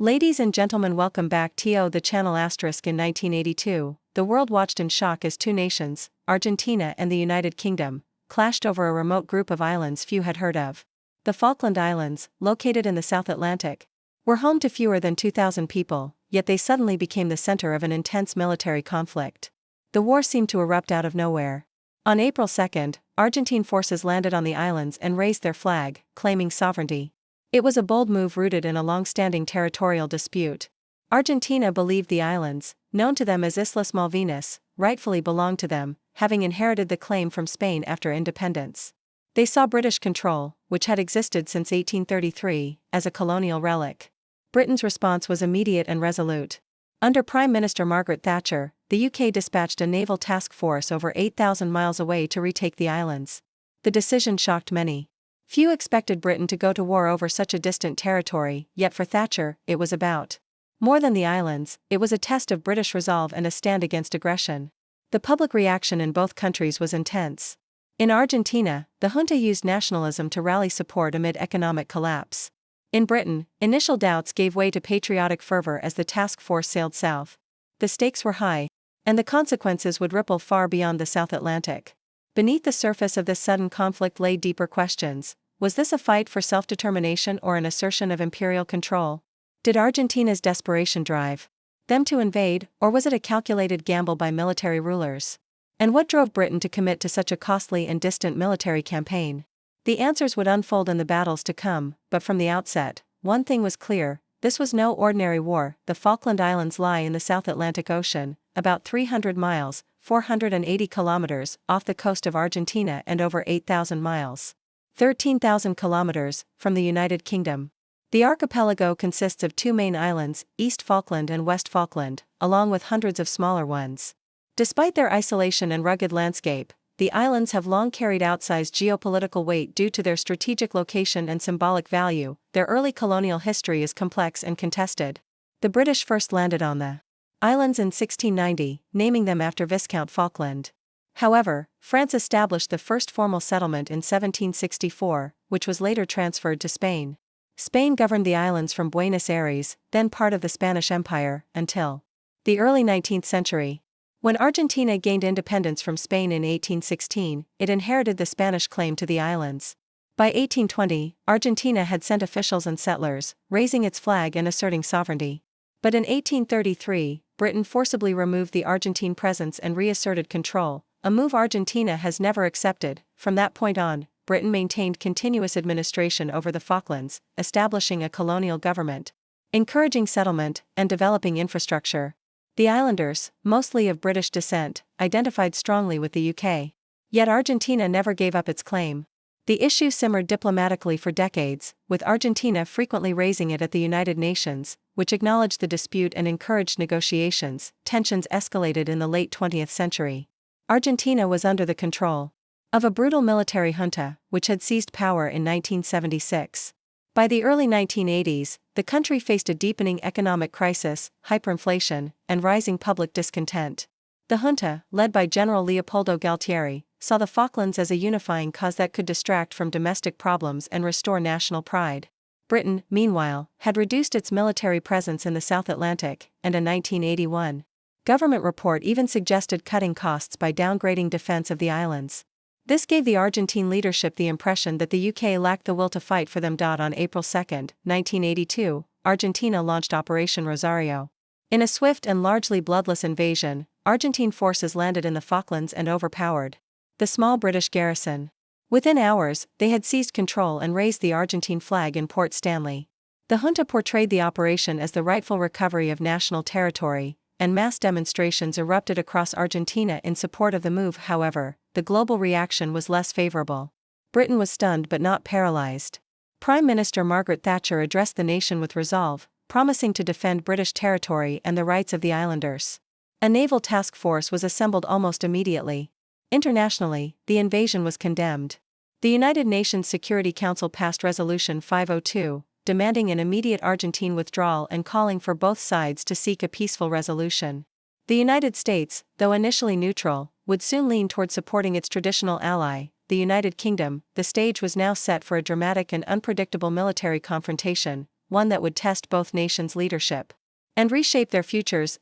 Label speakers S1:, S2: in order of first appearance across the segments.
S1: Ladies and gentlemen, welcome back to the channel. In 1982, the world watched in shock as two nations, Argentina and the United Kingdom, clashed over a remote group of islands few had heard of. The Falkland Islands, located in the South Atlantic, were home to fewer than 2,000 people, yet they suddenly became the center of an intense military conflict. The war seemed to erupt out of nowhere. On April 2, Argentine forces landed on the islands and raised their flag, claiming sovereignty. It was a bold move rooted in a long-standing territorial dispute. Argentina believed the islands, known to them as Islas Malvinas, rightfully belonged to them, having inherited the claim from Spain after independence. They saw British control, which had existed since 1833, as a colonial relic. Britain's response was immediate and resolute. Under Prime Minister Margaret Thatcher, the UK dispatched a naval task force over 8,000 miles away to retake the islands. The decision shocked many. Few expected Britain to go to war over such a distant territory, yet for Thatcher, it was about more than the islands. It was a test of British resolve and a stand against aggression. The public reaction in both countries was intense. In Argentina, the junta used nationalism to rally support amid economic collapse. In Britain, initial doubts gave way to patriotic fervor as the task force sailed south. The stakes were high, and the consequences would ripple far beyond the South Atlantic. Beneath the surface of this sudden conflict lay deeper questions. Was this a fight for self-determination or an assertion of imperial control? Did Argentina's desperation drive them to invade, or was it a calculated gamble by military rulers? And what drove Britain to commit to such a costly and distant military campaign? The answers would unfold in the battles to come, but from the outset, one thing was clear: this was no ordinary war. The Falkland Islands lie in the South Atlantic Ocean, about 300 miles, 480 kilometers, off the coast of Argentina and over 8,000 miles, 13,000 kilometers, from the United Kingdom. The archipelago consists of two main islands, East Falkland and West Falkland, along with hundreds of smaller ones. Despite their isolation and rugged landscape, the islands have long carried outsized geopolitical weight due to their strategic location and symbolic value. Their early colonial history is complex and contested. The British first landed on the islands in 1690, naming them after Viscount Falkland. However, France established the first formal settlement in 1764, which was later transferred to Spain. Spain governed the islands from Buenos Aires, then part of the Spanish Empire, until the early 19th century. When Argentina gained independence from Spain in 1816, it inherited the Spanish claim to the islands. By 1820, Argentina had sent officials and settlers, raising its flag and asserting sovereignty. But in 1833, Britain forcibly removed the Argentine presence and reasserted control, a move Argentina has never accepted. From that point on, Britain maintained continuous administration over the Falklands, establishing a colonial government, encouraging settlement, and developing infrastructure. The islanders, mostly of British descent, identified strongly with the UK. Yet Argentina never gave up its claim. The issue simmered diplomatically for decades, with Argentina frequently raising it at the United Nations, which acknowledged the dispute and encouraged negotiations. Tensions escalated in the late 20th century. Argentina was under the control of a brutal military junta, which had seized power in 1976. By the early 1980s, the country faced a deepening economic crisis, hyperinflation, and rising public discontent. The junta, led by General Leopoldo Galtieri, saw the Falklands as a unifying cause that could distract from domestic problems and restore national pride. Britain, meanwhile, had reduced its military presence in the South Atlantic, and a 1981 government report even suggested cutting costs by downgrading defense of the islands. This gave the Argentine leadership the impression that the UK lacked the will to fight for them. On April 2, 1982, Argentina launched Operation Rosario. In a swift and largely bloodless invasion, Argentine forces landed in the Falklands and overpowered the small British garrison. Within hours, they had seized control and raised the Argentine flag in Port Stanley. The junta portrayed the operation as the rightful recovery of national territory, and mass demonstrations erupted across Argentina in support of the move. However, the global reaction was less favorable. Britain was stunned but not paralyzed. Prime Minister Margaret Thatcher addressed the nation with resolve, promising to defend British territory and the rights of the islanders. A naval task force was assembled almost immediately. Internationally, the invasion was condemned. The United Nations Security Council passed Resolution 502, demanding an immediate Argentine withdrawal and calling for both sides to seek a peaceful resolution. The United States, though initially neutral, would soon lean toward supporting its traditional ally, the United Kingdom. The stage was now set for a dramatic and unpredictable military confrontation. one that would test both nations' leadership and reshape their futures.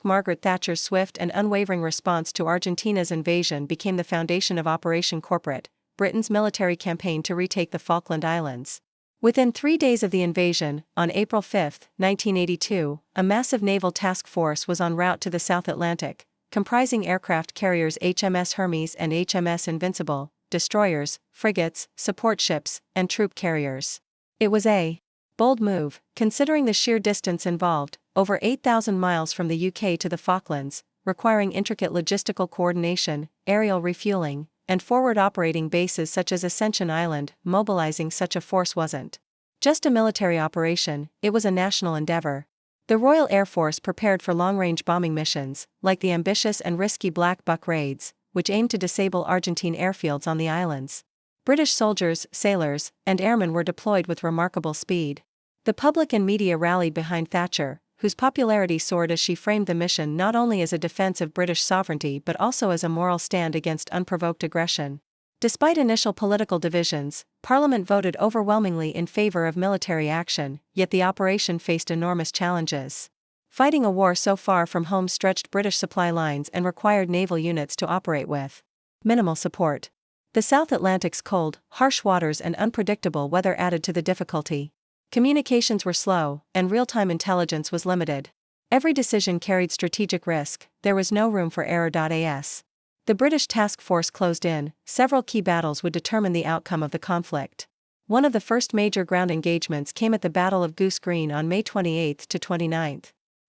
S1: Margaret Thatcher's swift and unwavering response to Argentina's invasion became the foundation of Operation Corporate, Britain's military campaign to retake the Falkland Islands. Within 3 days of the invasion, on April 5, 1982, a massive naval task force was en route to the South Atlantic, comprising aircraft carriers HMS Hermes and HMS Invincible, destroyers, frigates, support ships, and troop carriers. It was a bold move, considering the sheer distance involved, over 8,000 miles from the UK to the Falklands, requiring intricate logistical coordination, aerial refueling, and forward operating bases such as Ascension Island. Mobilizing such a force wasn't just a military operation, it was a national endeavor. The Royal Air Force prepared for long-range bombing missions, like the ambitious and risky Black Buck raids, which aimed to disable Argentine airfields on the islands. British soldiers, sailors, and airmen were deployed with remarkable speed. The public and media rallied behind Thatcher, whose popularity soared as she framed the mission not only as a defense of British sovereignty but also as a moral stand against unprovoked aggression. Despite initial political divisions, Parliament voted overwhelmingly in favor of military action, yet the operation faced enormous challenges. Fighting a war so far from home stretched British supply lines and required naval units to operate with minimal support. The South Atlantic's cold, harsh waters and unpredictable weather added to the difficulty. Communications were slow, and real-time intelligence was limited. Every decision carried strategic risk, there was no room for error. As the British task force closed in, several key battles would determine the outcome of the conflict. One of the first major ground engagements came at the Battle of Goose Green on May 28 to 29.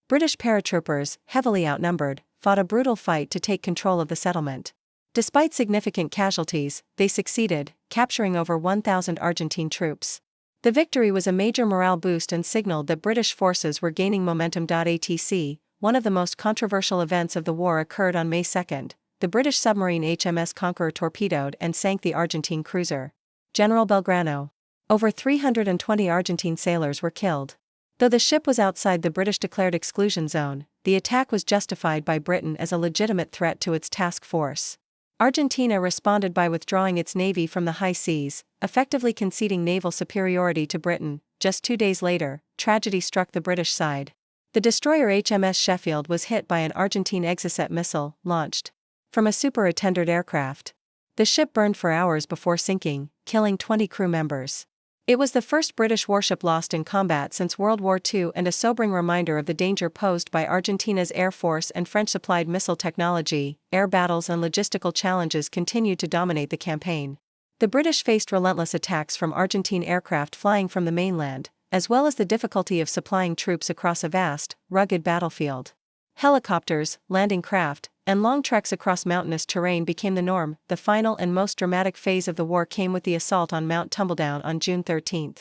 S1: British paratroopers, heavily outnumbered, fought a brutal fight to take control of the settlement. Despite significant casualties, they succeeded, capturing over 1,000 Argentine troops. The victory was a major morale boost and signaled that British forces were gaining momentum. One of the most controversial events of the war occurred on May 2. The British submarine HMS Conqueror torpedoed and sank the Argentine cruiser General Belgrano. Over 320 Argentine sailors were killed. Though the ship was outside the British declared exclusion zone, the attack was justified by Britain as a legitimate threat to its task force. Argentina responded by withdrawing its navy from the high seas, effectively conceding naval superiority to Britain. Just 2 days later, tragedy struck the British side. The destroyer HMS Sheffield was hit by an Argentine Exocet missile, launched from a super-attended aircraft. The ship burned for hours before sinking, killing 20 crew members. It was the first British warship lost in combat since World War II and a sobering reminder of the danger posed by Argentina's Air Force and French-supplied missile technology. Air battles and logistical challenges continued to dominate the campaign. The British faced relentless attacks from Argentine aircraft flying from the mainland, as well as the difficulty of supplying troops across a vast, rugged battlefield. Helicopters, landing craft, and long treks across mountainous terrain became the norm. The final and most dramatic phase of the war came with the assault on Mount Tumbledown on June 13.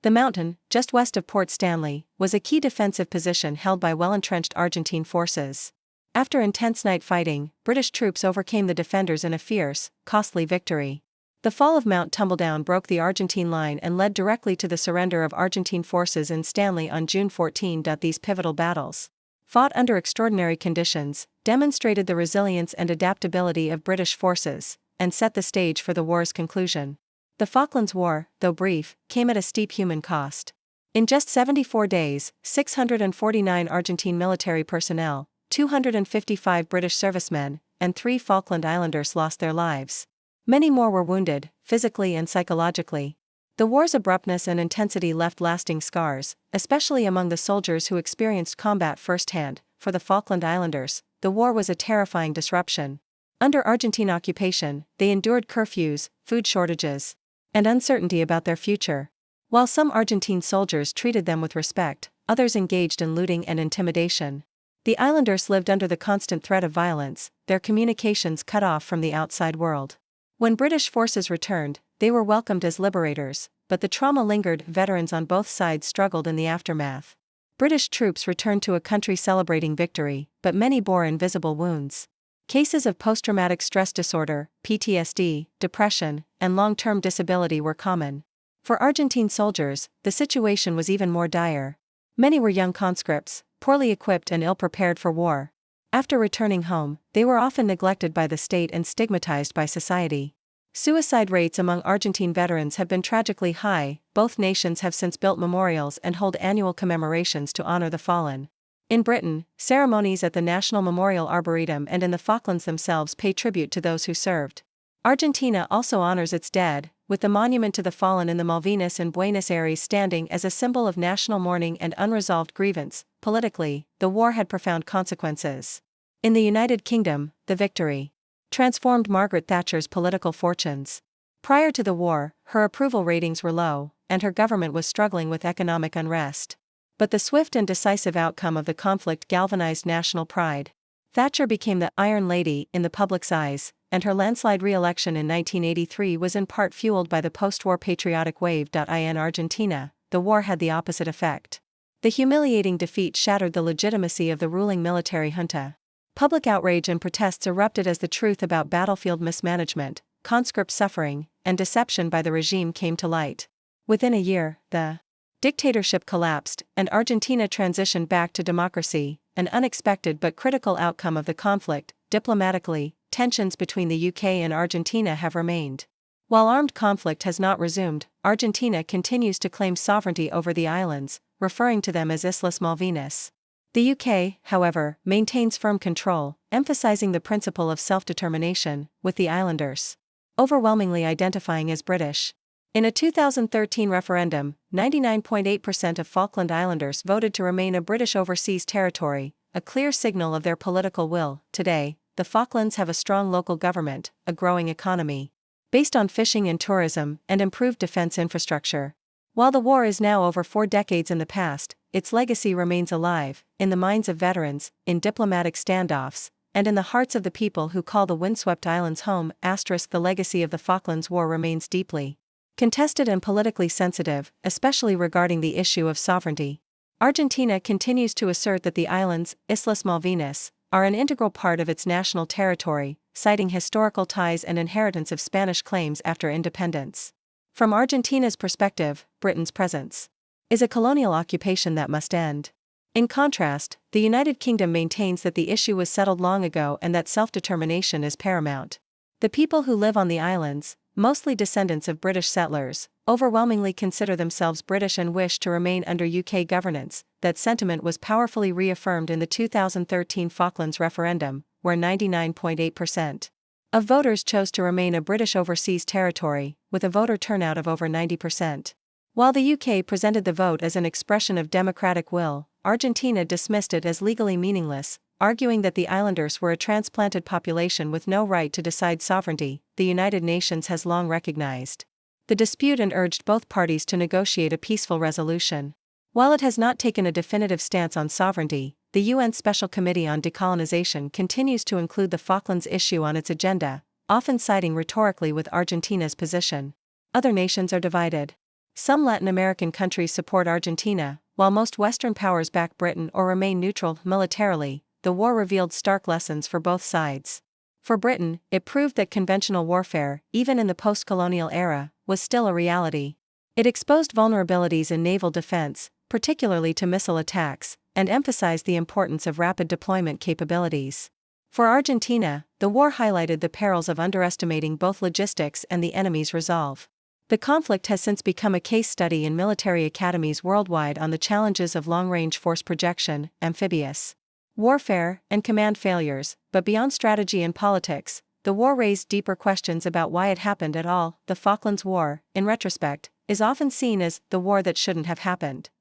S1: The mountain, just west of Port Stanley, was a key defensive position held by well-entrenched Argentine forces. After intense night fighting, British troops overcame the defenders in a fierce, costly victory. The fall of Mount Tumbledown broke the Argentine line and led directly to the surrender of Argentine forces in Stanley on June 14. These pivotal battles, fought under extraordinary conditions, demonstrated the resilience and adaptability of British forces, and set the stage for the war's conclusion. The Falklands War, though brief, came at a steep human cost. In just 74 days, 649 Argentine military personnel, 255 British servicemen, and 3 Falkland Islanders lost their lives. Many more were wounded, physically and psychologically. The war's abruptness and intensity left lasting scars, especially among the soldiers who experienced combat firsthand. For the Falkland Islanders, the war was a terrifying disruption. Under Argentine occupation, they endured curfews, food shortages, and uncertainty about their future. While some Argentine soldiers treated them with respect, others engaged in looting and intimidation. The islanders lived under the constant threat of violence, their communications cut off from the outside world. When British forces returned, they were welcomed as liberators, but the trauma lingered. Veterans on both sides struggled in the aftermath. British troops returned to a country celebrating victory, but many bore invisible wounds. Cases of post-traumatic stress disorder, PTSD, depression, and long-term disability were common. For Argentine soldiers, the situation was even more dire. Many were young conscripts, poorly equipped and ill-prepared for war. After returning home, they were often neglected by the state and stigmatized by society. Suicide rates among Argentine veterans have been tragically high. Both nations have since built memorials and hold annual commemorations to honor the fallen. In Britain, ceremonies at the National Memorial Arboretum and in the Falklands themselves pay tribute to those who served. Argentina also honors its dead, with the monument to the fallen in the Malvinas in Buenos Aires standing as a symbol of national mourning and unresolved grievance. Politically, the war had profound consequences. In the United Kingdom, the victory transformed Margaret Thatcher's political fortunes. Prior to the war, her approval ratings were low, and her government was struggling with economic unrest. But the swift and decisive outcome of the conflict galvanized national pride. Thatcher became the Iron Lady in the public's eyes, and her landslide re-election in 1983 was in part fueled by the post-war patriotic wave. In Argentina, the war had the opposite effect. The humiliating defeat shattered the legitimacy of the ruling military junta. Public outrage and protests erupted as the truth about battlefield mismanagement, conscript suffering, and deception by the regime came to light. Within a year, the dictatorship collapsed, and Argentina transitioned back to democracy, an unexpected but critical outcome of the conflict. Diplomatically, tensions between the UK and Argentina have remained. While armed conflict has not resumed, Argentina continues to claim sovereignty over the islands, referring to them as Islas Malvinas. The UK, however, maintains firm control, emphasizing the principle of self-determination, with the islanders overwhelmingly identifying as British. In a 2013 referendum, 99.8% of Falkland Islanders voted to remain a British overseas territory, a clear signal of their political will. Today, the Falklands have a strong local government, a growing economy based on fishing and tourism, and improved defense infrastructure. While the war is now over 4 decades in the past, its legacy remains alive, in the minds of veterans, in diplomatic standoffs, and in the hearts of the people who call the windswept islands home. The legacy of the Falklands War remains deeply contested and politically sensitive, especially regarding the issue of sovereignty. Argentina continues to assert that the islands, Islas Malvinas, are an integral part of its national territory, citing historical ties and inheritance of Spanish claims after independence. From Argentina's perspective, Britain's presence is a colonial occupation that must end. In contrast, the United Kingdom maintains that the issue was settled long ago and that self-determination is paramount. The people who live on the islands, mostly descendants of British settlers, overwhelmingly consider themselves British and wish to remain under UK governance. That sentiment was powerfully reaffirmed in the 2013 Falklands referendum, where 99.8% of voters chose to remain a British overseas territory, with a voter turnout of over 90%. While the UK presented the vote as an expression of democratic will, Argentina dismissed it as legally meaningless, arguing that the islanders were a transplanted population with no right to decide sovereignty. The United Nations has long recognized the dispute and urged both parties to negotiate a peaceful resolution. While it has not taken a definitive stance on sovereignty, the UN Special Committee on Decolonization continues to include the Falklands issue on its agenda, often siding rhetorically with Argentina's position. Other nations are divided. Some Latin American countries support Argentina, while most Western powers back Britain or remain neutral. Militarily, the war revealed stark lessons for both sides. For Britain, it proved that conventional warfare, even in the post-colonial era, was still a reality. It exposed vulnerabilities in naval defense, particularly to missile attacks, and emphasized the importance of rapid deployment capabilities. For Argentina, the war highlighted the perils of underestimating both logistics and the enemy's resolve. The conflict has since become a case study in military academies worldwide on the challenges of long-range force projection, amphibious warfare, and command failures. But beyond strategy and politics, the war raised deeper questions about why it happened at all. The Falklands War, in retrospect, is often seen as the war that shouldn't have happened.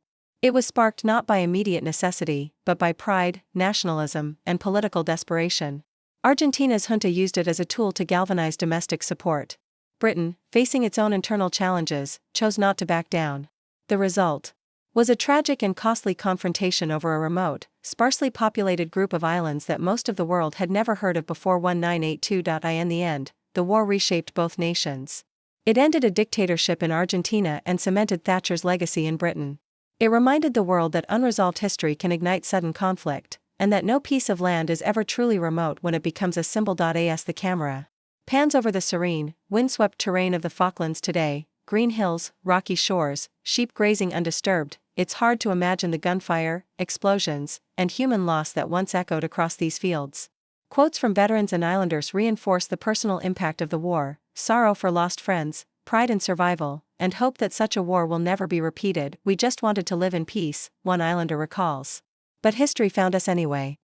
S1: It was sparked not by immediate necessity, but by pride, nationalism, and political desperation. Argentina's junta used it as a tool to galvanize domestic support. Britain, facing its own internal challenges, chose not to back down. The result was a tragic and costly confrontation over a remote, sparsely populated group of islands that most of the world had never heard of before. 1982. In the end, the war reshaped both nations. It ended a dictatorship in Argentina and cemented Thatcher's legacy in Britain. It reminded the world that unresolved history can ignite sudden conflict, and that no piece of land is ever truly remote when it becomes a symbol. As the camera pans over the serene, windswept terrain of the Falklands today, green hills, rocky shores, sheep grazing undisturbed, it's hard to imagine the gunfire, explosions, and human loss that once echoed across these fields. Quotes from veterans and islanders reinforce the personal impact of the war. sorrow for lost friends, pride in survival, and hope that such a war will never be repeated. We just wanted to live in peace, one islander recalls. But history found us anyway.